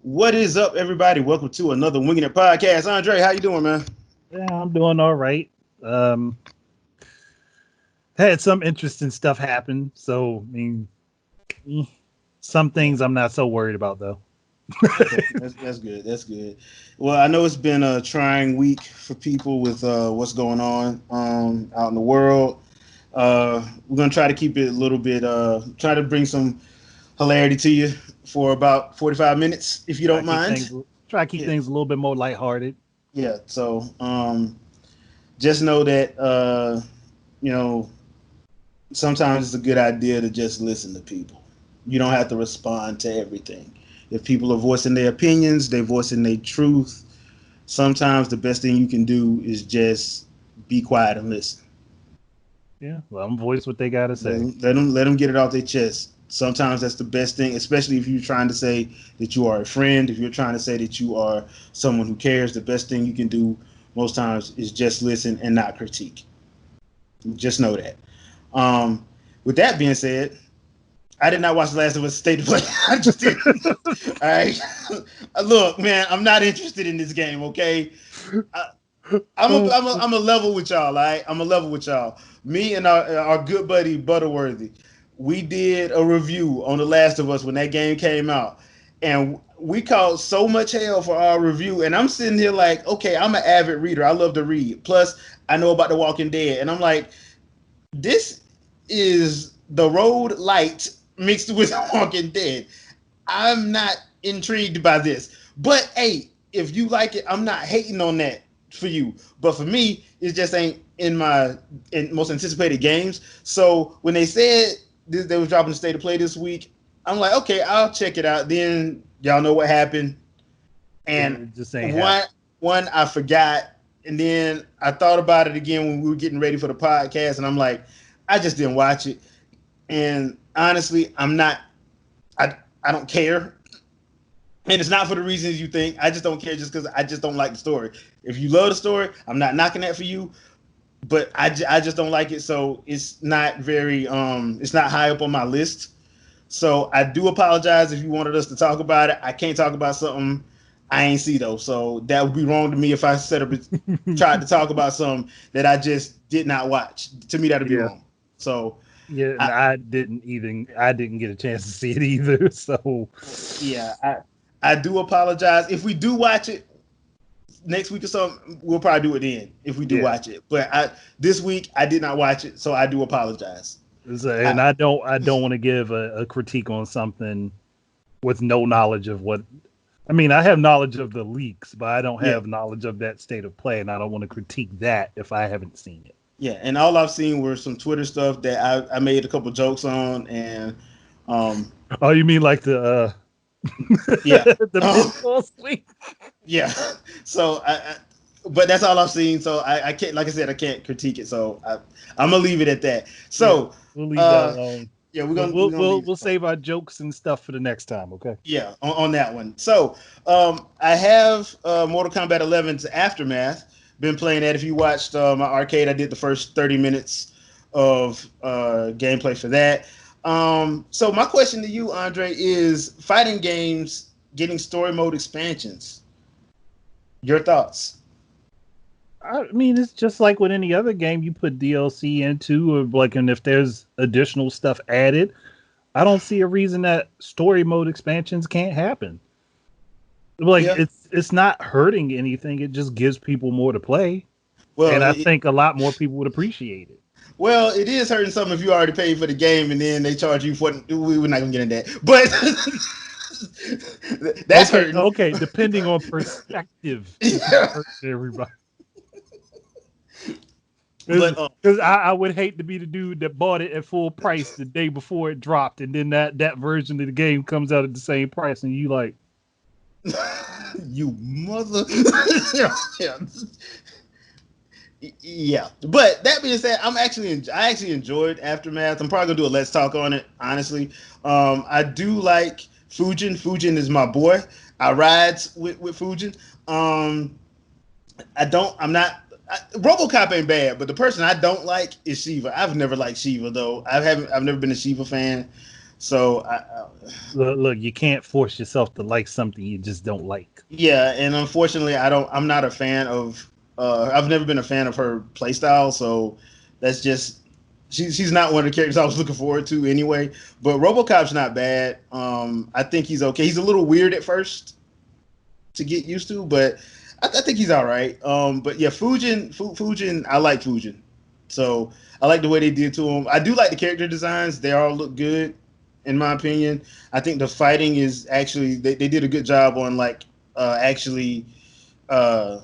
What is up, everybody? Welcome to another Wingin It podcast. Andre, how you doing, man? Yeah, I'm doing all right. Um, Had some interesting stuff happen. So, eh, some Yeah. things I'm not so worried about, though. Okay, that's good. That's good. Well, I know it's been a trying week for people with what's going on out in the world. We're gonna try to keep it a little bit. Try to bring some hilarity to you for about 45 minutes, if you Try don't to keep mind. things, try to keep Yeah, things a little bit more lighthearted. yeah. So just know that you know sometimes it's a good idea to just listen to people. You don't have to respond to everything. If people are voicing their opinions, they're voicing their truth. Sometimes the best thing you can do is just be quiet and listen. Yeah, well, I'm voice what they gotta say. Let them get it off their chest. Sometimes that's the best thing, especially if you're trying to say that you are a friend. If you're trying to say that you are someone who cares, the best thing you can do most times is just listen and not critique. Just know that. Um, with that being said, I did not watch The Last of Us State of Play. I just didn't. All right. Look, man, I'm not interested in this game. Okay, I, I'm a level with y'all. All right, I'm a level with y'all. Me and our good buddy Butterworthy, we did a review on The Last of Us when that game came out, and we caught so much hell for our review. And I'm sitting here like, okay, I'm an avid reader. I love to read. Plus, I know about The Walking Dead, and I'm like, this is the road light mixed with Walking Dead. I'm not intrigued by this. But hey, if you like it, I'm not hating on that for you. But for me, it just ain't in my most anticipated games. So when they said they was dropping the state of play this week, I'm like, okay, I'll check it out. Then y'all know what happened. And It just ain't one happen. one I forgot, and then I thought about it again when we were getting ready for the podcast, and I'm like, I just didn't watch it. And honestly, I'm not. I don't care, and it's not for the reasons you think. I just don't care just because I just don't like the story. If you love the story, I'm not knocking that for you, but I just don't like it. So it's not very it's not high up on my list. So I do apologize if you wanted us to talk about it. I can't talk about something I ain't see though. So that would be wrong to me if I set up tried to talk about something that I just did not watch. To me, that'd be Yeah, wrong. So yeah, and I, I didn't get a chance to see it either. So, yeah, I do apologize. If we do watch it next week or something, we'll probably do it then if we do yeah, watch it. But this week I did not watch it, so I do apologize. I, and I don't want to give a critique on something with no knowledge of what. I mean, I have knowledge of the leaks, but I don't yeah, have knowledge of that state of play, and I don't want to critique that if I haven't seen it. yeah, and all I've seen were some Twitter stuff that I made a couple jokes on, and um, Oh, you mean like the yeah, the pinball suite? yeah. So but that's all I've seen. So I can't, like I said, I can't critique it. So I'm gonna leave it at that. Yeah, So we'll leave that uh, alone. yeah, We'll we're we'll gonna we'll, leave we'll it. save our jokes and stuff for the next time. Okay. Yeah, on that one. So I have Mortal Kombat 11's Aftermath. Been playing that. If you watched my arcade, I did the first 30 minutes of gameplay for that. So my question to you, Andre, is fighting games getting story mode expansions. Your thoughts? I mean, it's just like with any other game you put DLC into, or like, and if there's additional stuff added, I don't see a reason that story mode expansions can't happen. Like, Yeah. it's not hurting anything. It just gives people more to play, Well, and I think a lot more people would appreciate it. it is hurting something if you already paid for the game and then they charge you for it. We're not gonna get into that, but that's Okay, hurting. okay. Depending on perspective, it's not Yeah. hurting everybody. But Because I would hate to be the dude that bought it at full price the day before it dropped, and then that version of the game comes out at the same price, and you like, you mother. Yeah. Yeah, but that being said, I actually enjoyed Aftermath. I'm probably gonna do a let's talk on it. Honestly, I do like Fujin. Fujin is my boy. I rides with Fujin. Um, I don't. I'm not. RoboCop ain't bad, but the person I don't like is Shiva. I've never liked Shiva though. I've never been a Shiva fan. So Look, you can't force yourself to like something you just don't like. yeah, and unfortunately, I'm not a fan of. I've never been a fan of her playstyle, so that's just she's not one of the characters I was looking forward to anyway. But RoboCop's not bad. I think he's okay. He's a little weird at first to get used to, but I think he's all right. But yeah, Fujin, I like Fujin, so I like the way they did to him. I do like the character designs; they all look good, in my opinion. I think the fighting is actually they did a good job on like actually uh,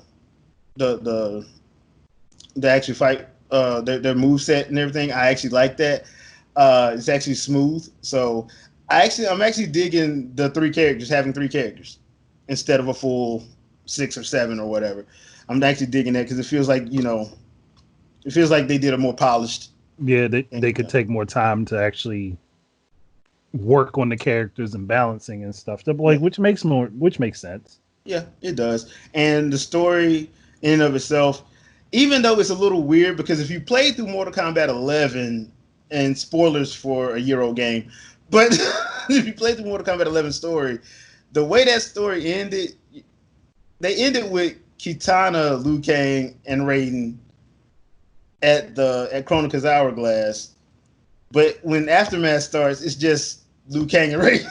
the actual fight their move set and everything. I actually like that. It's actually smooth, so I'm actually digging the three characters having three characters instead of a full 6 or 7 or whatever. I'm actually digging that because it feels like they did a more polished. Yeah, they could take more time to actually work on the characters and balancing and stuff. Like, which makes sense. Yeah, it does. And the story in and of itself, even though it's a little weird, because if you played through Mortal Kombat 11, and spoilers for a year old game, but if you played through Mortal Kombat 11 story, the way that story ended, they ended with Kitana, Liu Kang, and Raiden at Chronica's Hourglass. But when Aftermath starts, it's just Liu Kang and Raiden.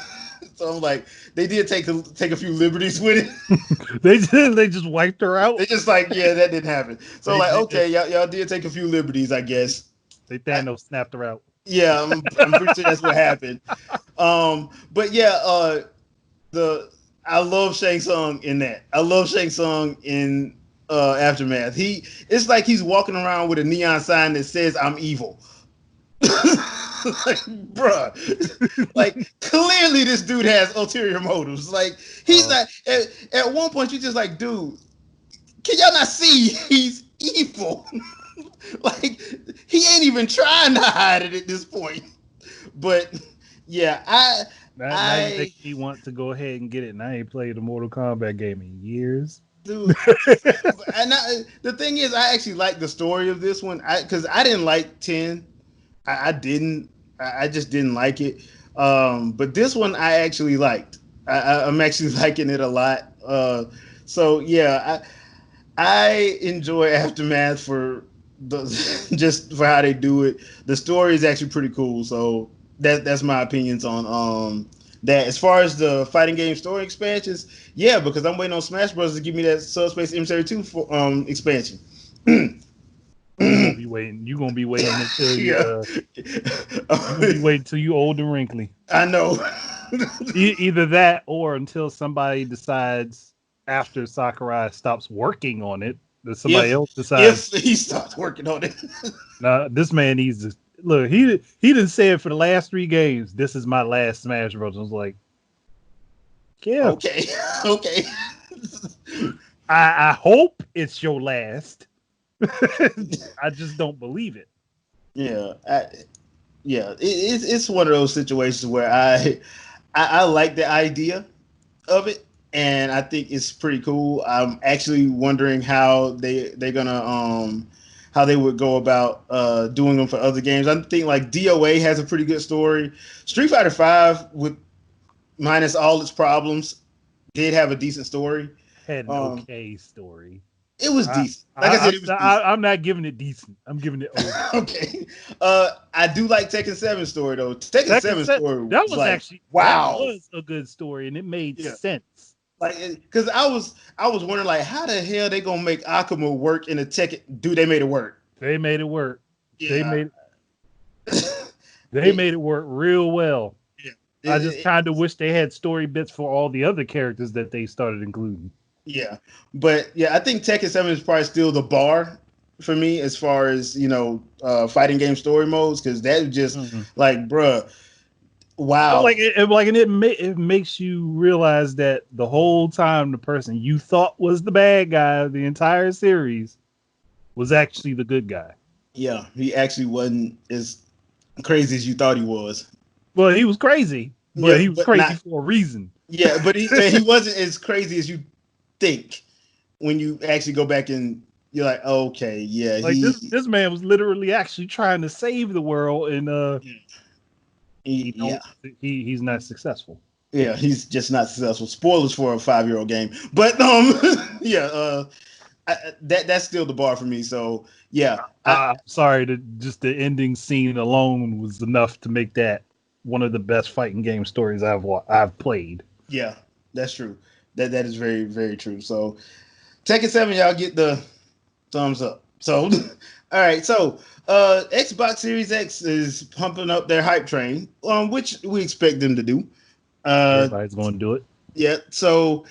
So I'm like, they did take a few liberties with it. they just wiped her out. They just like, yeah, that didn't happen. So like, okay, y'all did take a few liberties, I guess. They Thanos snapped her out. Yeah, I'm pretty sure that's what happened. But yeah, I love Shang Tsung in that. I love Shang Tsung in Aftermath. It's like he's walking around with a neon sign that says "I'm evil." Like, bruh, like clearly this dude has ulterior motives. Like he's not. At one point, you're just like, dude, can y'all not see he's evil? Like he ain't even trying to hide it at this point. But yeah, now you make me want to go ahead and get it. And I ain't played a Mortal Kombat game in years. Dude, and the thing is, I actually like the story of this one because I didn't like 10. I didn't. I just didn't like it. But this one I actually liked. I'm actually liking it a lot. So yeah, I enjoy Aftermath for just for how they do it. The story is actually pretty cool. So that's my opinions on that. As far as the fighting game story expansions, yeah, because I'm waiting on Smash Bros. To give me that Subspace Emissary 2 expansion. You're gonna be waiting until you be waiting until you old and wrinkly. I know. Either that or until somebody decides after Sakurai stops working on it, that somebody else decides if he stops working on it. Nah, this man needs to look. He didn't say it for the last 3 games. This is my last Smash Bros. I was like, yeah, okay. I hope it's your last. I just don't believe it. Yeah, it's one of those situations where I like the idea of it, and I think it's pretty cool. I'm actually wondering how they're gonna how they would go about doing them for other games. I think like DOA has a pretty good story. Street Fighter V, with minus all its problems, did have a decent story. Had an okay story. It was decent. Like I said, it was decent. I'm not giving it decent. I'm giving it okay. I do like Tekken 7 story though. Tekken 7 story that was like, actually wow. That was a good story and it made sense. Like, because I was wondering like how the hell they gonna make Akuma work in a Tekken? Dude, they made it work. They made it work. Yeah. They made it work real well. Yeah. I just kind of wish they had story bits for all the other characters that they started including. Yeah, but yeah, I think Tekken 7 is probably still the bar for me as far as fighting game story modes, because that is just like, bruh, wow. It makes you realize that the whole time the person you thought was the bad guy the entire series was actually the good guy. Yeah, he actually wasn't as crazy as you thought he was. Well, he was crazy, but he was crazy for a reason. Yeah, but he wasn't as crazy as you think when you actually go back and you're like, okay, yeah. Like this man was literally actually trying to save the world, and He Yeah. don't. He's not successful. Yeah, he's just not successful. Spoilers for a 5-year-old game, but yeah, that's still the bar for me. So yeah, I'm sorry that just the ending scene alone was enough to make that one of the best fighting game stories I've played. yeah, that's true. That is very very true. So Tekken 7, y'all get the thumbs up. So all right, so Xbox Series X is pumping up their hype train, which we expect them to do. Uh, Everybody's going to do it. yeah, so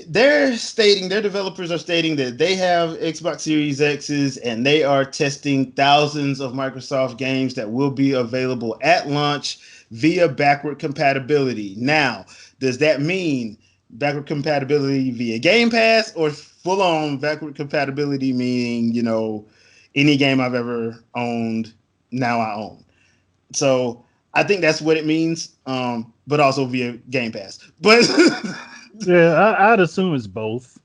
their developers are stating that they have Xbox Series X's and they are testing thousands of Microsoft games that will be available at launch via backward compatibility. Now, does that mean backward compatibility via Game Pass or full on backward compatibility, meaning, any game I've ever owned, now I own? So I think that's what it means, but also via Game Pass. But Yeah, I'd assume it's both.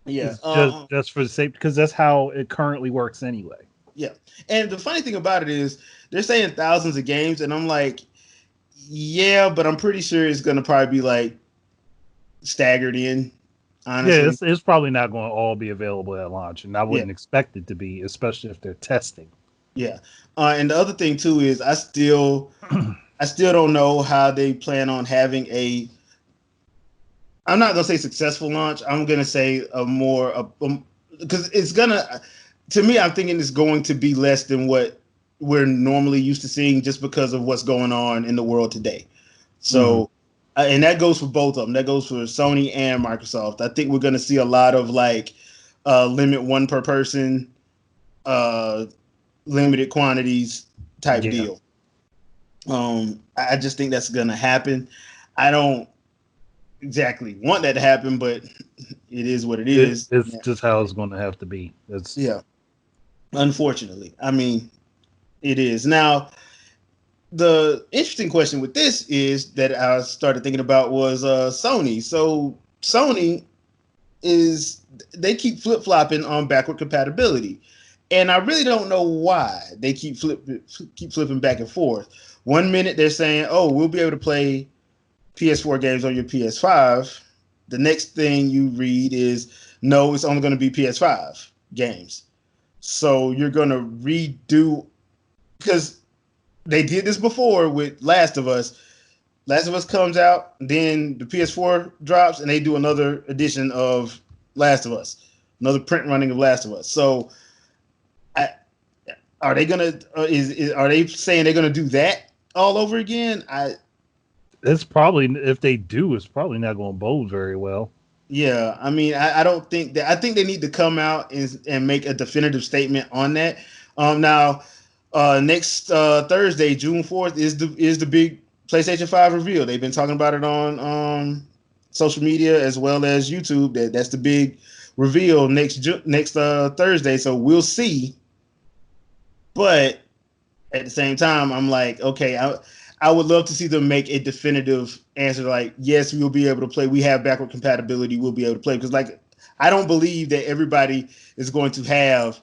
yeah, It's just for the sake because that's how it currently works anyway. yeah. And the funny thing about it is they're saying thousands of games, and I'm like, yeah, but I'm pretty sure it's gonna probably be like staggered in. Yeah, Honestly, it's probably not going to all be available at launch, and I yeah, wouldn't expect it to be, especially if they're testing. yeah. And the other thing too is I still don't know how they plan on having a. I'm not gonna say successful launch. I'm gonna say a more because it's gonna. To me, I'm thinking it's going to be less than what we're normally used to seeing, just because of what's going on in the world today. Mm-hmm. So, and that goes for both of them. That goes for Sony and Microsoft. I think we're going to see a lot of like limit one per person, uh, limited quantities type Yeah, deal. I just think that's going to happen. I don't exactly want that to happen, but it is what it is. it's just how it's going to have to be. It's Yeah, unfortunately. I mean, it is. Now, the interesting question with this is that I started thinking about was Sony. So Sony is they keep flip flopping on backward compatibility, and I really don't know why they keep flipping back and forth. One minute they're saying, "Oh, we'll be able to play PS4 games on your PS5." The next thing you read is, "No, it's only going to be PS5 games." So you're going to redo because they did this before with Last of Us. Last of Us comes out, then the PS4 drops, and they do another edition of Last of Us, another print running of Last of Us. So, I, are they gonna are they saying they're gonna do that all over again? it's probably if they do, it's probably not going to bode very well. Yeah, I mean, I don't think that. I think they need to come out and make a definitive statement on that. Now, next Thursday, June 4th, is the big PlayStation 5 reveal. They've been talking about it on social media as well as YouTube. That's the big reveal next Thursday. So we'll see. But at the same time, I'm like, okay, I would love to see them make a definitive answer like, yes, we'll be able to play. We have backward compatibility. We'll be able to play. Because, like, I don't believe that everybody is going to have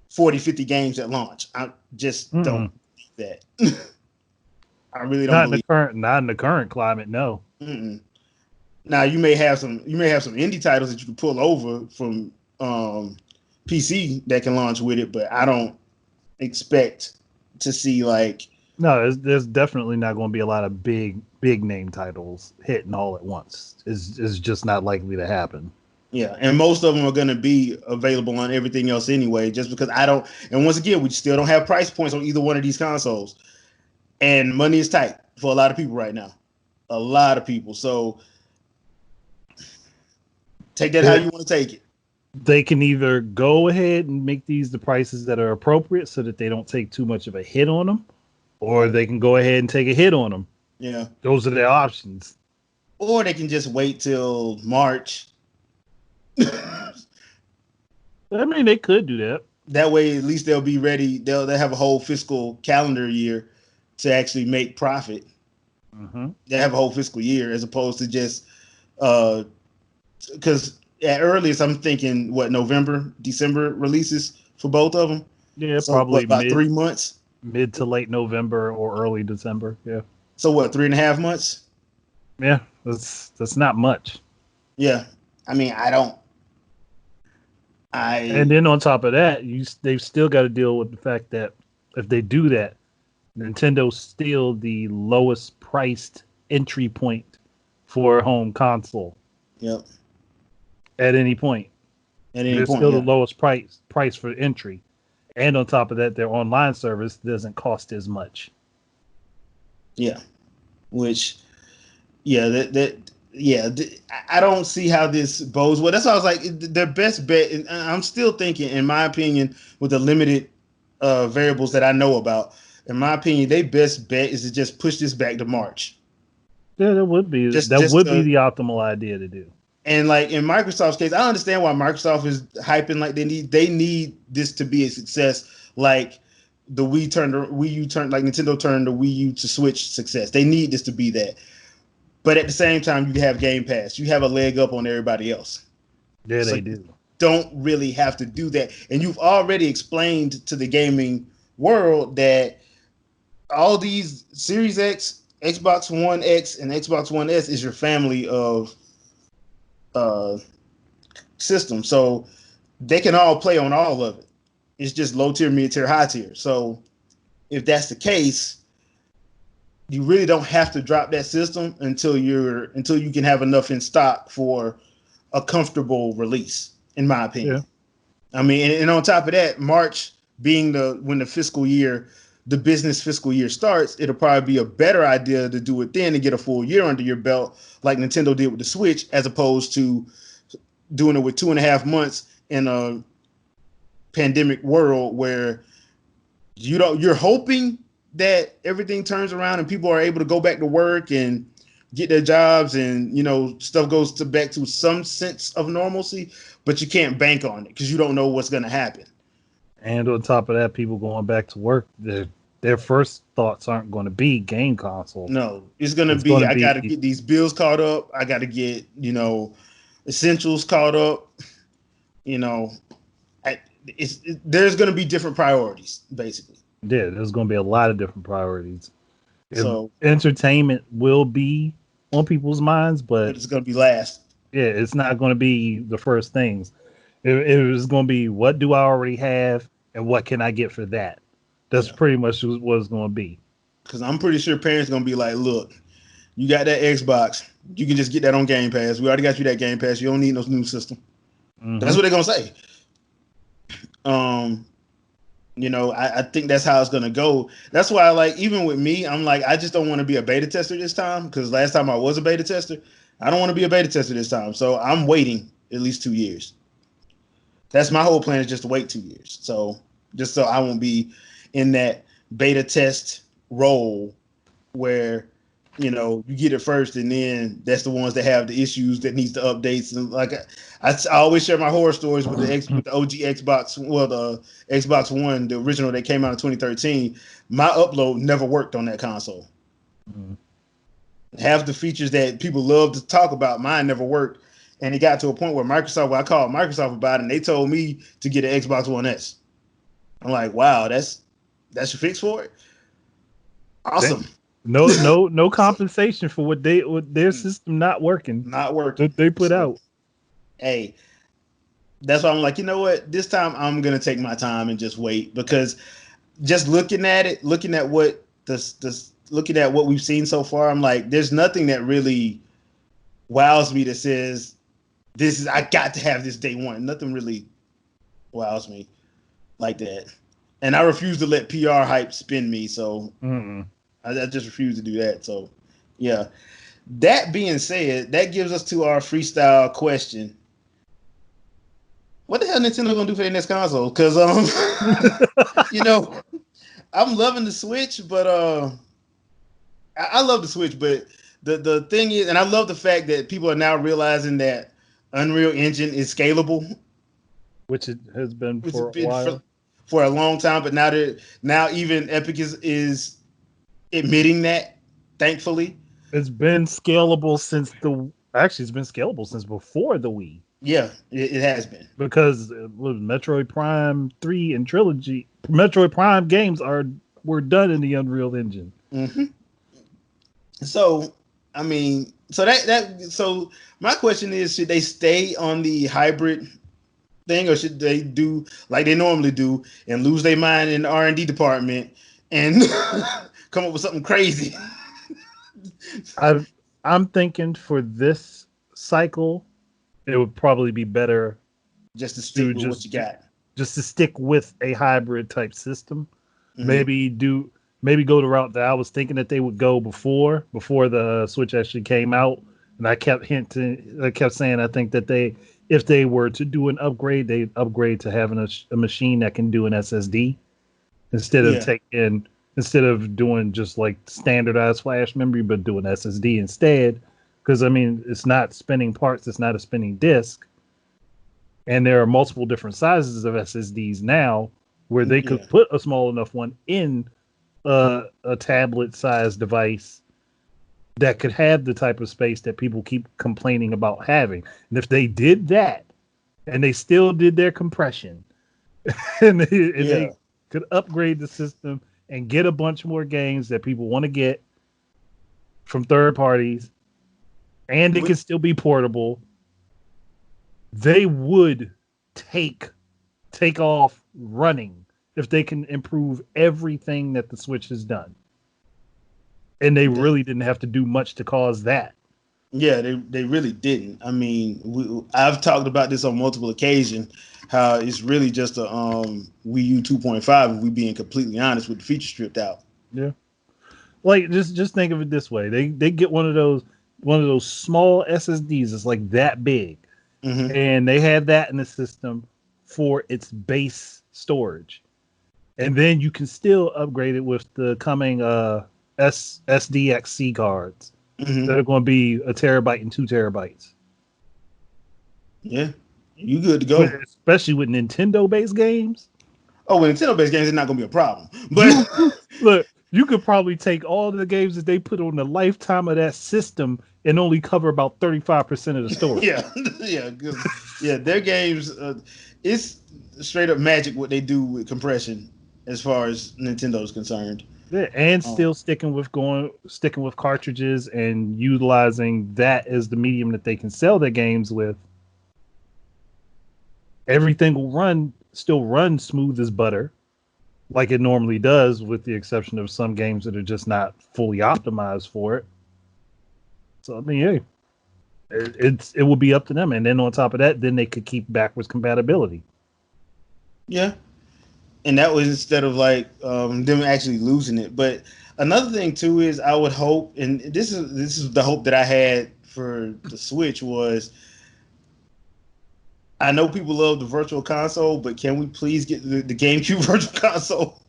40, 50 games at launch. I just don't Mm-mm. believe that. I really don't believe. Not in the current climate. No, Mm-mm. Now you may have some indie titles that you can pull over from PC that can launch with it, but I don't expect to see like. no, there's definitely not going to be a lot of big name titles hitting all at once. It's just not likely to happen. Yeah, and most of them are going to be available on everything else anyway, just because I don't. And once again, we still don't have price points on either one of these consoles, and money is tight for a lot of people right now. A lot of people. So take that how It, you want to take it. they can either go ahead and make these the prices that are appropriate so that they don't take too much of a hit on them, or they can go ahead and take a hit on them. Yeah. Those are their options. Or they can just wait till March. I mean, they could do that. That way, at least they'll be ready. They'll have a whole fiscal calendar year to actually make profit. Mm-hmm. They have a whole fiscal year as opposed to just because at earliest I'm thinking what November, December releases for both of them. Yeah, So what probably about mid 3 months? Mid to late November or early December. Yeah. So what? 3.5 months? Yeah. That's not much. Yeah. I mean, I don't. And I then on top of that, they've still got to deal with the fact that if they do that, Nintendo's still the lowest priced entry point for a home console Yep. at any point. At any They're point, still the yeah. lowest price for entry. And on top of that, their online service doesn't cost as much. Yeah. Which, yeah, I don't see how this bodes well. That's why I was like, their best bet. And I'm still thinking, in my opinion, with the limited variables that I know about, in my opinion, their best bet is to just push this back to March. Yeah, that would be Just the optimal idea to do. And like in Microsoft's case, I understand why Microsoft is hyping like they need this to be a success, like the Wii U turned like Nintendo turned the Wii U to Switch success. They need this to be that. But at the same time, you have Game Pass. You have a leg up on everybody else. Yeah, So they you do. don't really have to do that. And you've already explained to the gaming world that all these Series X, Xbox One X, and Xbox One S is your family of uh system. So they can all play on all of it. It's just low tier, mid tier, high tier. So if that's the case, you really don't have to drop that system until you can have enough in stock for a comfortable release, in my Yeah. opinion. I mean, and on top of that, March being when the business fiscal year starts, it'll probably be a better idea to do it then and get a full year under your belt, like Nintendo did with the Switch, as opposed to doing it with 2.5 months in a pandemic world where you're hoping that everything turns around and people are able to go back to work and get their jobs and stuff goes back to some sense of normalcy, but you can't bank on it because you don't know what's going to happen. And on top of that, people going back to work, their first thoughts aren't going to be game console. No, it's going to It's going be to I got be to get these bills caught up. I got to get essentials caught up. You know, there's going to be different priorities basically. yeah. There's going to be a lot of different priorities. If So, entertainment will be on people's minds, but but it's going to be last. yeah, it's not going to be the first things. It was going to be what do I already have and what can I get for that. That's Yeah. pretty much what it's going to be. Because I'm pretty sure parents are going to be like, look, you got that Xbox. You can just get that on Game Pass. We already got you that Game Pass. You don't need no new system. That's what they're going to say. I think that's how it's going to go. That's why, like, even with me, I'm like, I just don't want to be a beta tester this time because last time I was a beta tester. I don't want to be a beta tester this time. So I'm waiting at least 2 years. That's my whole plan, is just to wait 2 years. So just so I won't be in that beta test role where you get it first and then that's the ones that have the issues that needs the updates. And like I always share my horror stories with the OG Xbox, well, the Xbox One, the original that came out in 2013. My upload never worked on that console. Half the features that people love to talk about, mine never worked. And it got to a point where I called Microsoft about it, and they told me to get an Xbox One S. I'm like, wow, that's your fix for it? Awesome. No compensation for what their system not working. Not working. That they put So, out. hey, that's why I'm like, you know what? This time I'm gonna take my time and just wait, because just looking at it, looking at what looking at what we've seen so far, I'm like, there's nothing that really wows me that says I got to have this day one. Nothing really wows me like that. And I refuse to let PR hype spin me, so I just refuse to do that. So, yeah. That being said, that gives us to our freestyle question. What the hell Nintendo gonna do for their next console? Because you know, I'm loving the Switch, but I love the Switch, but the thing is, and I love the fact that people are now realizing that Unreal Engine is scalable, which it has been which for has a been while. for a long time. But now even Epic is admitting that, thankfully. It's been scalable since it's been scalable since before the Wii. Yeah, it has been. Because Metroid Prime 3 and Trilogy, Metroid Prime games are were done in the Unreal Engine. Mm-hmm. So, I mean, so my question is, should they stay on the hybrid thing, or should they do like they normally do and lose their mind in the R&D department and come up with something crazy? I I'm thinking for this cycle, it would probably be better Just to stick to with what you got. just to stick with a hybrid type system. Mm-hmm. Maybe go the route that I was thinking that they would go before the Switch actually came out, and I kept saying I think that if they were to do an upgrade, they'd upgrade to having a machine that can do an SSD instead of Yeah. taking instead of doing just like standardized flash memory, but doing SSD instead. Because I mean, it's not spinning parts, it's not a spinning disk, and there are multiple different sizes of SSDs now where they Yeah. could put a small enough one in a tablet-sized device that could have the type of space that people keep complaining about having. And if they did that, and they still did their compression, and Yeah. they could upgrade the system and get a bunch more games that people want to get from third parties, and it We- can still be portable, they would take off running if they can improve everything that the Switch has done. And they really didn't have to do much to cause that. Yeah, they really didn't. I mean, I've talked about this on multiple occasions. How it's really just a Wii U 2.5. If we being completely honest, with the feature stripped out. Yeah. Like just think of it this way. They get one of those small SSDs that's like that big. Mm-hmm. And they had that in the system for its base storage. And then you can still upgrade it with the coming SDXC cards Mm-hmm. that are going to be a terabyte and 2 terabytes. Yeah, you good to go. Especially with Nintendo based games. Oh, with Nintendo-based games, it's not going to be a problem. But Look, you could probably take all the games that they put on the lifetime of that system and only cover about 35% of the storage. yeah, their games, it's straight up magic what they do with compression as far as Nintendo is concerned. Yeah, and still sticking with cartridges and utilizing that as the medium that they can sell their games with. Everything will still run smooth as butter, like it normally does, with the exception of some games that are just not fully optimized for it. So I mean, hey, it will be up to them, and then on top of that, then they could keep backwards compatibility. Yeah, and that was instead of like them actually losing it. But another thing too is I would hope, and this is the hope that I had for the Switch was. I know people love the Virtual Console, but can we please get the GameCube Virtual Console?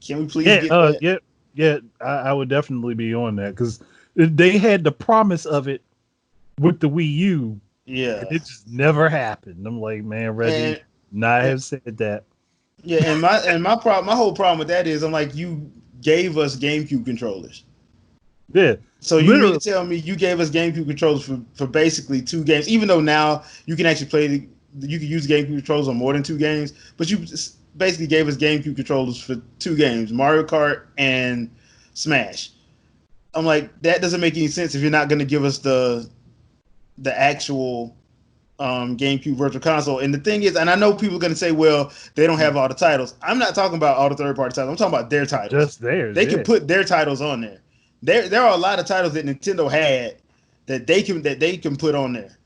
Can we please get that? Yeah. I would definitely be on that because they had the promise of it with the Wii U. Yeah, and it just never happened. I'm like, man, Reggie, not have said that. Yeah, and my whole problem with that is I'm like, you gave us GameCube controllers. Yeah. So you mean to tell me you gave us GameCube controllers for basically 2 games, even though now you can actually you can use GameCube controllers on more than 2 games, but you basically gave us GameCube controllers for 2 games, Mario Kart and Smash. I'm like, that doesn't make any sense if you're not going to give us the actual GameCube Virtual Console. And the thing is, and I know people are going to say, well, they don't have all the titles. I'm not talking about all the third-party titles. I'm talking about their titles. Just theirs. They can put their titles on there. There are a lot of titles that Nintendo had that they can put on there.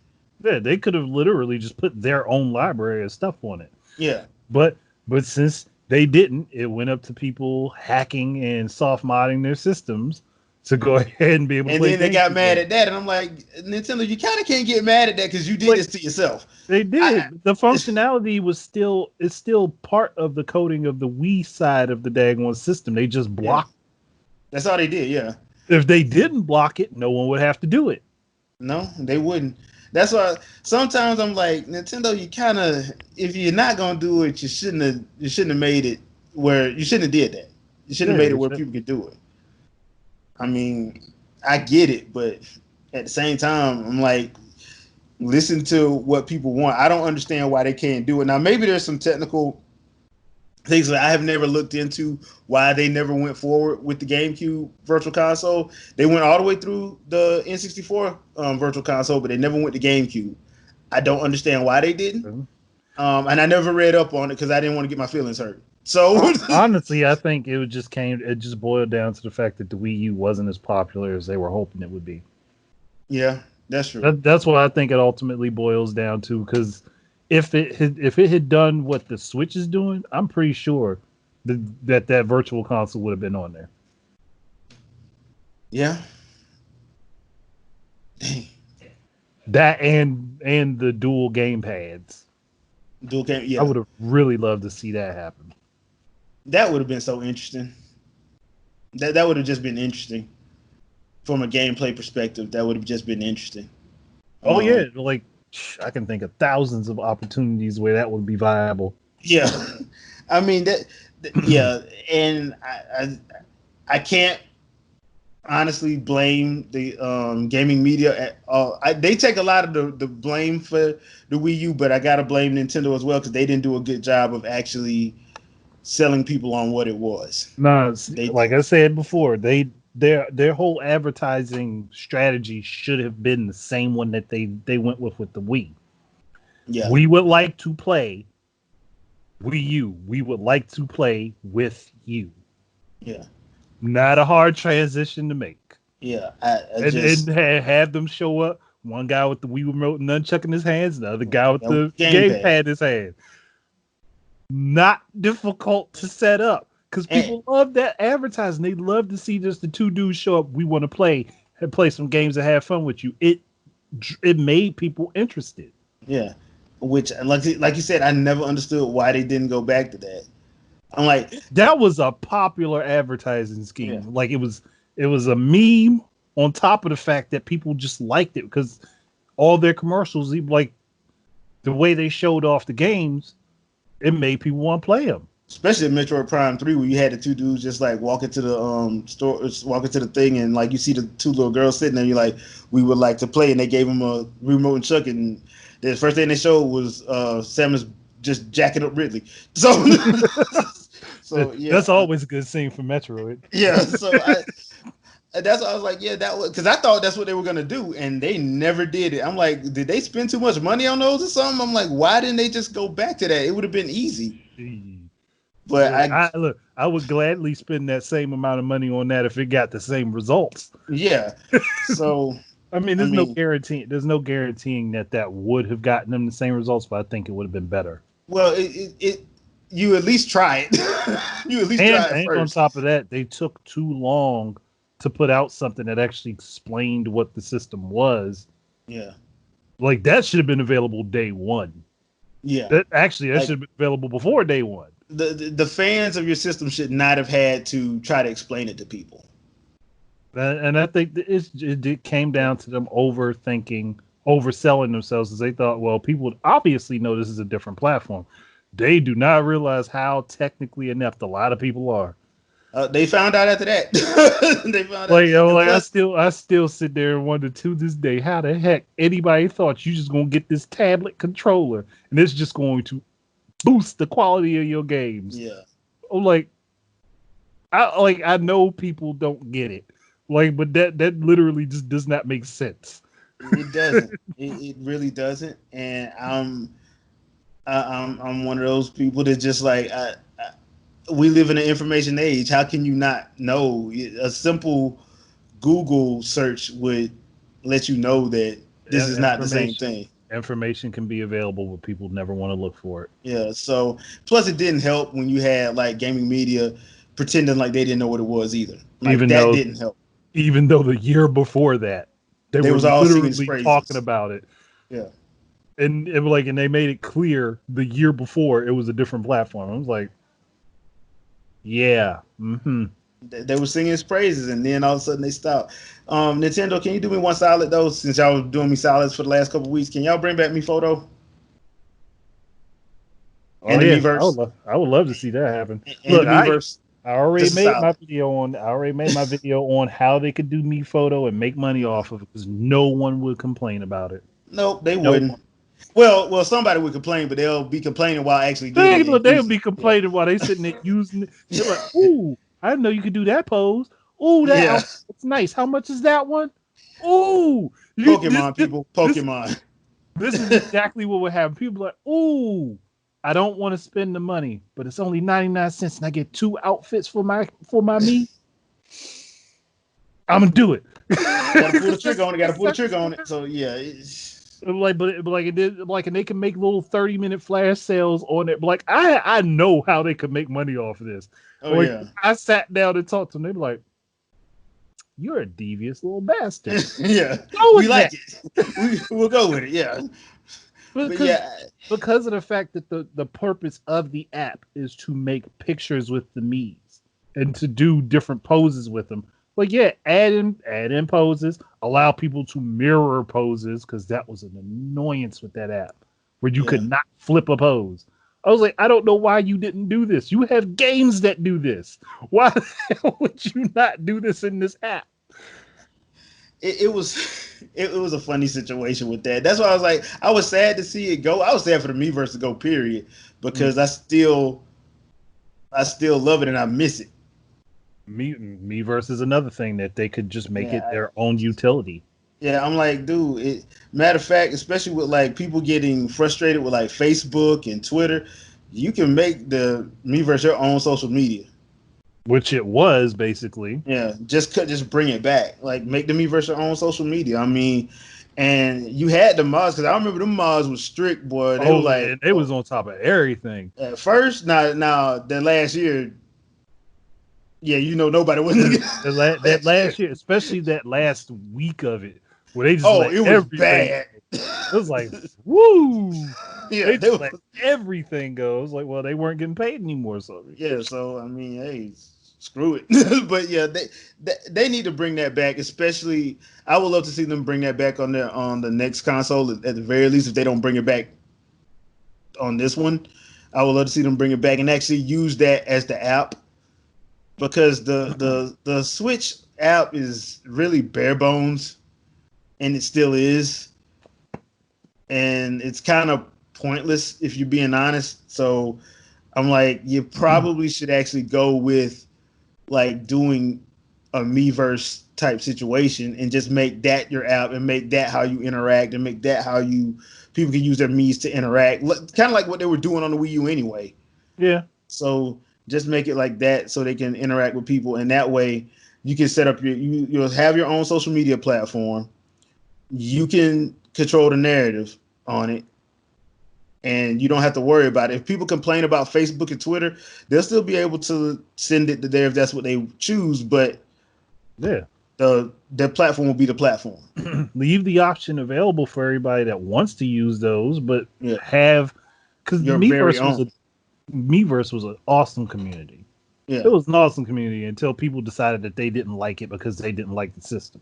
Yeah, they could have literally just put their own library of stuff on it. Yeah. But since they didn't, it went up to people hacking and soft modding their systems to go ahead and be able to play. And then they got mad at that, and I'm like, Nintendo, you kind of can't get mad at that because you did this to yourself. They did. The functionality it's still part of the coding of the Wii side of the daggone system. They just blocked. Yeah. That's all they did, yeah. If they didn't block it, no one would have to do it. No, they wouldn't. That's why sometimes I'm like, Nintendo, you kind of, if you're not gonna do it, you shouldn't have made it where you shouldn't have did that. You shouldn't have made it where people could do it. I mean, I get it, but at the same time, I'm like, listen to what people want. I don't understand why they can't do it. Now, maybe there's some technical things that I have never looked into why they never went forward with the GameCube Virtual Console. They went all the way through the N64 Virtual Console, but they never went to GameCube. I don't understand why they didn't. And I never read up on it because I didn't want to get my feelings hurt. So honestly, I think it just boiled down to the fact that the Wii U wasn't as popular as they were hoping it would be. Yeah, that's true. That's what I think it ultimately boils down to. Because if it had done what the Switch is doing, I'm pretty sure that Virtual Console would have been on there. Yeah. Dang. That and the dual game pads. Dual game, yeah. I would have really loved to see that happen. That would have been so interesting. That would have just been interesting. From a gameplay perspective, that would have just been interesting. Oh yeah, like I can think of thousands of opportunities where that would be viable. Yeah, I mean yeah, and I can't honestly blame the gaming media at all. They take a lot of the blame for the Wii U, but I gotta blame Nintendo as well because they didn't do a good job of actually selling people on what it was. No, like I said before, their whole advertising strategy should have been the same one that they went with the Wii. Yeah, we would like to play Wii U. We would like to play with you. Yeah, not a hard transition to make. Yeah, and have them show up. One guy with the Wii remote and nunchuck in his hands, the other guy with the gamepad in his hand. Not difficult to set up because people love that advertising. They love to see just the two dudes show up. We want to play and play some games and have fun with you. It made people interested. Yeah, which like you said, I never understood why they didn't go back to that. I'm like, that was a popular advertising scheme. Yeah. Like it was a meme on top of the fact that people just liked it because all their commercials, like the way they showed off the games, it made people want to play them. Especially in Metroid Prime 3, where you had the two dudes just like walking to the store, walking to the thing, and like you see the two little girls sitting there, and you're like, we would like to play, and they gave them a remote and chuck, and the first thing they showed was Samus just jacking up Ridley. So, yeah, that's always a good scene for Metroid. Yeah, so that's why I was like, yeah, that was because I thought that's what they were gonna do, and they never did it. I'm like, did they spend too much money on those or something? I'm like, why didn't they just go back to that? It would have been easy. But I would gladly spend that same amount of money on that if it got the same results. Yeah. So I mean, there's no guarantee. There's no guaranteeing that would have gotten them the same results, but I think it would have been better. Well, you at least try it. You at least try it first. And on top of that, they took too long to put out something that actually explained what the system was. Yeah. Like that should have been available day one. Yeah. That should have been available before day one. The fans of your system should not have had to try to explain it to people. And I think it came down to them overthinking, overselling themselves, because they thought, well, people would obviously know this is a different platform. They do not realize how technically inept a lot of people are. They found out after that. They found out. I still sit there and wonder to this day how the heck anybody thought you just gonna get this tablet controller and it's just going to boost the quality of your games. Yeah. I know people don't get it. But that literally just does not make sense. It doesn't. It really doesn't. And I'm one of those people that just like we live in an information age. How can you not know? A simple Google search would let you know that this is not the same thing. Information can be available, but people never want to look for it. Yeah. So plus it didn't help when you had like gaming media pretending like they didn't know what it was either. Like, that didn't help. Even though the year before that, they were literally talking about it. Yeah. And and they made it clear the year before it was a different platform. I was like, yeah. Mm-hmm. They were singing his praises, and then all of a sudden they stopped. Nintendo, can you do me one solid though? Since y'all were doing me solids for the last couple of weeks, can y'all bring back Me Photo? And the Miiverse? I would love to see that happen. Look, I already made my video on how they could do Me Photo and make money off of it because no one would complain about it. Nope, they wouldn't. Well, somebody would complain, but they'll be complaining while actually getting it and They'll using be it. Yeah. complaining while they sitting there using it. They're like, "Ooh, I didn't know you could do that pose. Ooh, that Yeah. outfit's nice. How much is that one? Ooh, you Pokemon people, this Pokemon. this is exactly what would happen. People are like, ooh, I don't want to spend the money, but it's only 99 cents, and I get 2 outfits for my me. I'm gonna do it. Got to pull the trigger on it. Got to pull the trigger on it. So yeah, Like, but like it did, like, and they can make little 30-minute flash sales on it. But like, I know how they could make money off of this. oh Like, yeah, I sat down and talked to them. They be like, "You're a devious little bastard. yeah. Go We with that." like it. We'll go with it. Yeah, but Because yeah, because of the fact that the purpose of the app is to make pictures with the Mii's and to do different poses with them. Like, yeah, add in poses, allow people to mirror poses, because that was an annoyance with that app where you could yeah. not flip a pose. I was like, I don't know why you didn't do this. You have games that do this. Why the hell would you not do this in this app? It was it was a funny situation with that. That's why I was like, I was sad to see it go. I was sad for the Miiverse to go, period, Mm. because I still love it and I miss it. Me versus another thing that they could just make it Yeah, their own utility. yeah. I'm like, dude. Matter of fact, especially with like people getting frustrated with like Facebook and Twitter, you can make the Miiverse your own social media. Which it was basically. Yeah, just bring it back. Like make the Miiverse your own social media. I mean, and you had the mods because I remember the mods was strict, boy. They were Oh, like, and they was on top of everything. at first, now that last year, yeah, nobody wasn't looking at That last year. last year, especially that last week of it, where they just Oh, let it was everything bad. go. It was like, woo! Yeah, They just let everything go. It was like, well, they weren't getting paid anymore, so yeah. So I mean, hey, screw it. But yeah, they need to bring that back. Especially, I would love to see them bring that back on the next console. At the very least, if they don't bring it back on this one, I would love to see them bring it back and actually use that as the app because the Switch app is really bare bones, and it still is, and it's kind of pointless if you're being honest. So I'm like, you probably should actually go with like doing a Miiverse type situation and just make that your app and make that how you interact and make that how you people can use their Mii's to interact, kind of like what they were doing on the Wii U anyway. yeah. So just make it like that so they can interact with people, and that way you can set up you'll have your own social media platform. You can control the narrative on it, and you don't have to worry about it. If people complain about Facebook and Twitter, they'll still be able to send it to there if that's what they choose. But Yeah. the platform will be the platform. Leave the option available for everybody that wants to use those, but Yeah, have, because your very own. Miiverse was an awesome community. It Yeah, was an awesome community until people decided that they didn't like it because they didn't like the system.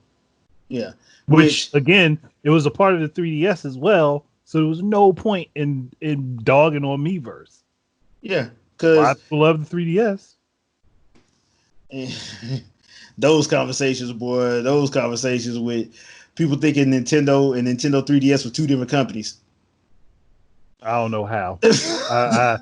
yeah. Which Which again, it was a part of the 3DS as well. So there was no point in dogging on Miiverse. yeah, A lot because of people love the 3DS. those conversations, boy, those conversations with people thinking Nintendo and Nintendo 3DS were two different companies. I don't know how. I,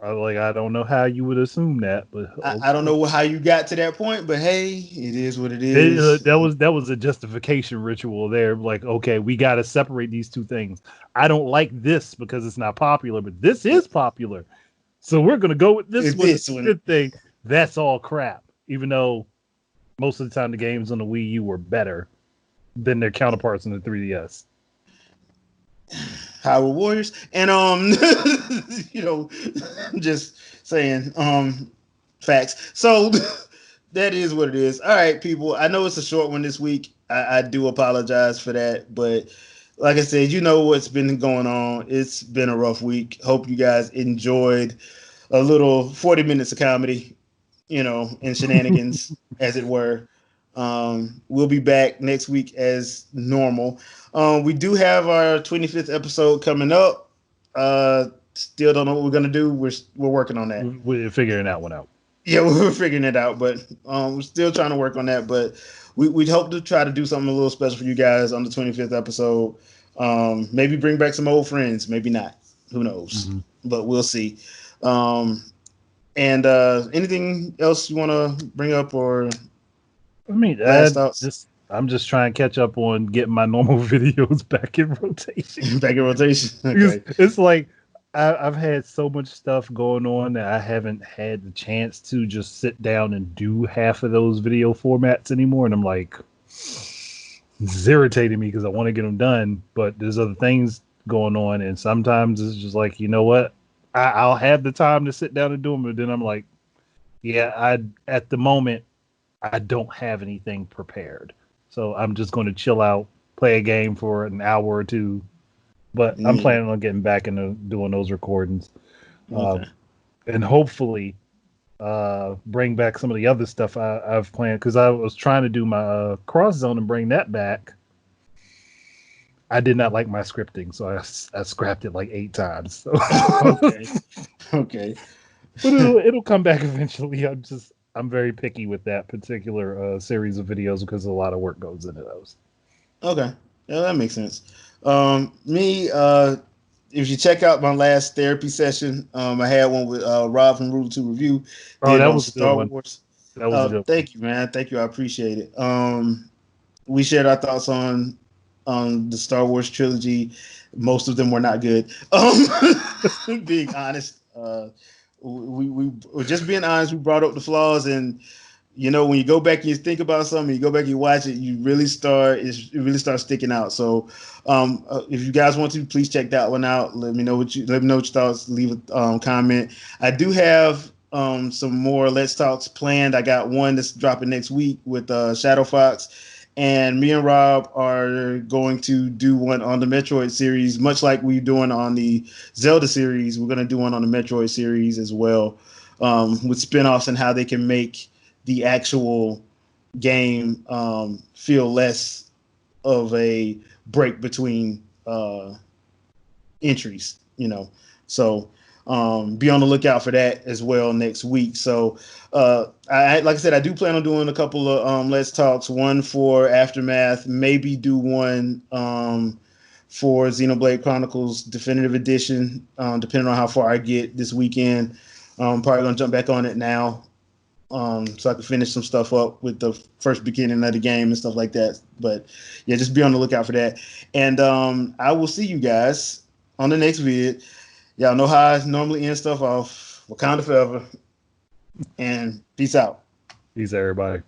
I don't know how you would assume that, but I don't know how you got to that point, but hey, it is what it It, is. that was a justification ritual there. Like, okay, we got to separate these two things. I don't like this because it's not popular, but this is popular. So we're gonna go with this one. This one, Good thing. That's all crap. Even though most of the time the games on the Wii U were better than their counterparts in the 3DS. Howard Warriors, and I'm just saying, facts. So that is what it is. All right, people. I know it's a short one this week. I do apologize for that, but like I said, you know what's been going on. It's been a rough week. Hope you guys enjoyed a little 40 minutes of comedy, and shenanigans, as it were. We'll be back next week as normal. We do have our 25th episode coming up. Still don't know what we're gonna do. We're working on that. We're figuring that one out. Yeah, we're figuring it out, but we're still trying to work on that. But we'd hope to try to do something a little special for you guys on the 25th episode. Maybe bring back some old friends. Maybe not. Who knows? Mm-hmm. But we'll see. Um, and anything else you want to bring up or I mean, last thoughts? I'm just trying to catch up on getting my normal videos back in rotation. Back in rotation. Because Okay. it's like I've had so much stuff going on that I haven't had the chance to just sit down and do half of those video formats anymore. And I'm like, it's irritating me because I want to get them done, but there's other things going on. And sometimes it's just like, you know what? I'll have the time to sit down and do them. But then I'm like, yeah, at the moment, I don't have anything prepared. So I'm just going to chill out, play a game for an hour or two. But I'm Yeah. planning on getting back into doing those recordings, Okay. and hopefully bring back some of the other stuff I've planned because I was trying to do my cross zone and bring that back. I did not like my scripting, so I scrapped it like 8 times. So. Okay. Okay. But it'll come back eventually. I'm very picky with that particular series of videos because a lot of work goes into those. Okay. Yeah, that makes sense. Me, if you check out my last therapy session, I had one with Rob from Rule 2 Review, Oh, did that on was a good Star one. Wars. That was a good one. Thank you, man. Thank you. I appreciate it. We shared our thoughts on the Star Wars trilogy. Most of them were not good. Being honest, we just being honest. We brought up the flaws, and when you go back and you think about something, you go back and you watch it, it really starts sticking out. So, if you guys want to, please check that one out. Let me know what you thoughts. Leave a comment. I do have some more Let's Talks planned. I got one that's dropping next week with Shadow Fox, and me and Rob are going to do one on the Metroid series, much like we're doing on the Zelda series. We're going to do one on the Metroid series as well, with spinoffs and how they can make the actual game feel less of a break between entries, So be on the lookout for that as well next week. So like I said, I do plan on doing a couple of Let's Talks, one for Aftermath, maybe do one for Xenoblade Chronicles Definitive Edition, depending on how far I get this weekend. Probably going to jump back on it now so I can finish some stuff up with the first beginning of the game and stuff like that. But yeah, just be on the lookout for that. And I will see you guys on the next vid. Y'all know how I normally end stuff off. Wakanda forever. And peace out. Peace, everybody.